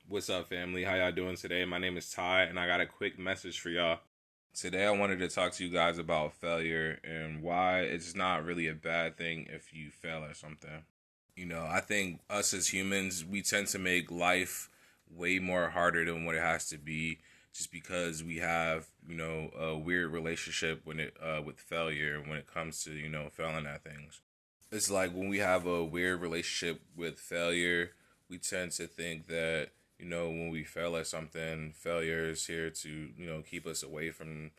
What's up, family? How y'all doing today? My name is Ty, and I got a quick message for y'all. Today, I wanted to talk to you guys about failure and why it's not really a bad thing if you fail at something. I think us as humans, we tend to make life way more harder than what it has to be just because we have, a weird relationship with failure when it comes to, failing at things. It's like when we have a weird relationship with failure, we tend to think that, when we fail at something, failure is here to, keep us away from,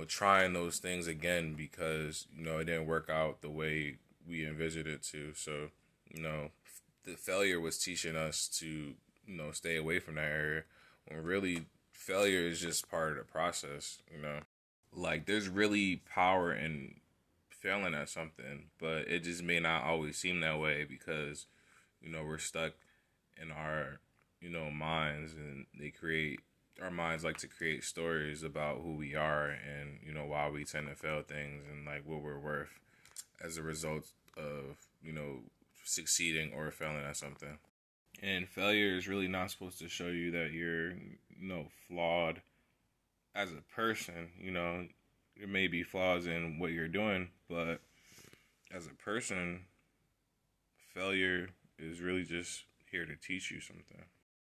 trying those things again because, it didn't work out the way we envisioned it to. So, you know, the failure was teaching us to, stay away from that area when really failure is just part of the process. Like there's really power in failing at something, but it just may not always seem that way because, we're stuck in our, minds and our minds like to create stories about who we are and, why we tend to fail things and like what we're worth as a result of, succeeding or failing at something. And failure is really not supposed to show you that you're, flawed as a person. There may be flaws in what you're doing, but as a person, failure is really just here to teach you something.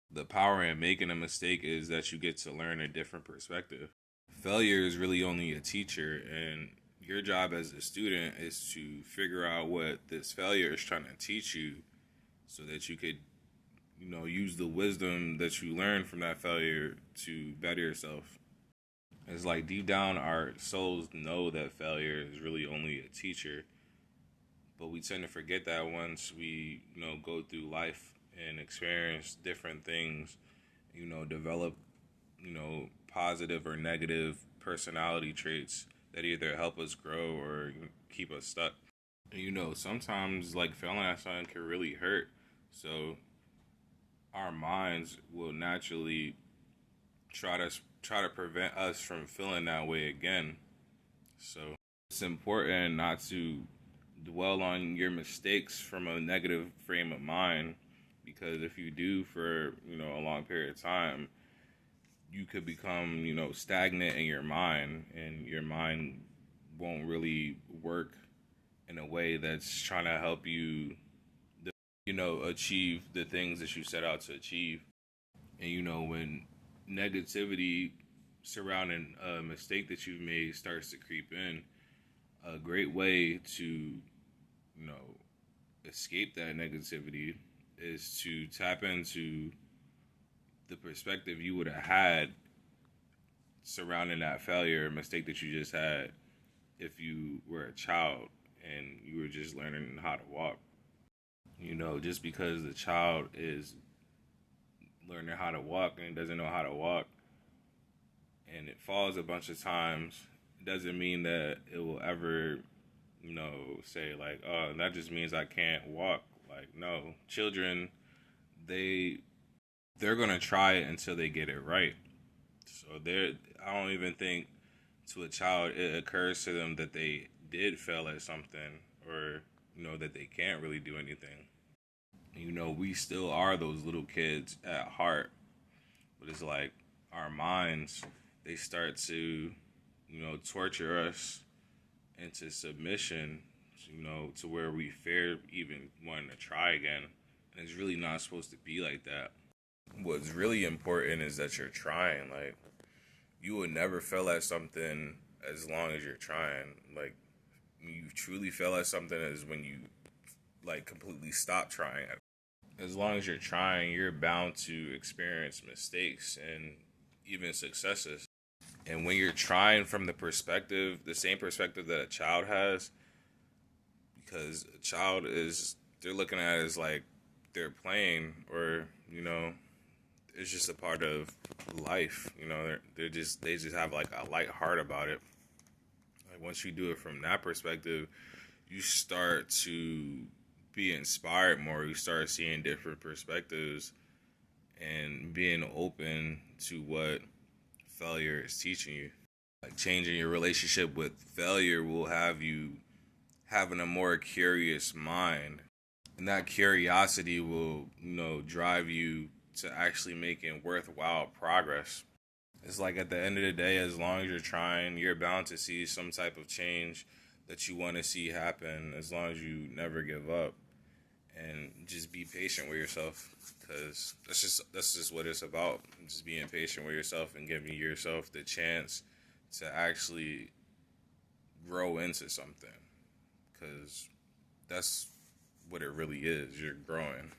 The power in making a mistake is that you get to learn a different perspective. Failure is really only a teacher, and your job as a student is to figure out what this failure is trying to teach you so that you could, use the wisdom that you learn from that failure to better yourself. It's like deep down, our souls know that failure is really only a teacher, but we tend to forget that once we, go through life and experience different things, develop, positive or negative personality traits that either help us grow or keep us stuck. Sometimes like failing at something can really hurt. So our minds will naturally try to prevent us from feeling that way again. So it's important not to dwell on your mistakes from a negative frame of mind because if you do for, a long period of time, you could become, stagnant in your mind and your mind won't really work in a way that's trying to help you, achieve the things that you set out to achieve. And, when negativity surrounding a mistake that you've made starts to creep in, a great way to, escape that negativity is to tap into the perspective you would have had surrounding that failure or mistake that you just had if you were a child and you were just learning how to walk. Just because the child is learning how to walk and doesn't know how to walk and it falls a bunch of times, it doesn't mean that it will ever, say like, oh, that just means I can't walk. Like, no, children, they they're gonna try it until they get it right. So I don't even think to a child it occurs to them that they did fail at something or that they can't really do anything. We still are those little kids at heart, but it's like our minds they start to torture us into submission, to where we fear even wanting to try again. And it's really not supposed to be like that. What's really important is that you're trying. Like, you will never fail at something as long as you're trying. Like, when you truly fail at something is when you, like, completely stop trying. As long as you're trying, you're bound to experience mistakes and even successes. And when you're trying from the same perspective that a child has, because a child they're looking at it as like they're playing or, it's just a part of life. They just have like a light heart about it. Like once you do it from that perspective, you start to be inspired more. You start seeing different perspectives and being open to what failure is teaching you. Like changing your relationship with failure will have you having a more curious mind. And that curiosity will, drive you to actually making worthwhile progress. It's like at the end of the day, as long as you're trying, you're bound to see some type of change that you want to see happen, as long as you never give up and just be patient with yourself, because that's just what it's about. Just being patient with yourself and giving yourself the chance to actually grow into something, because that's what it really is. You're growing.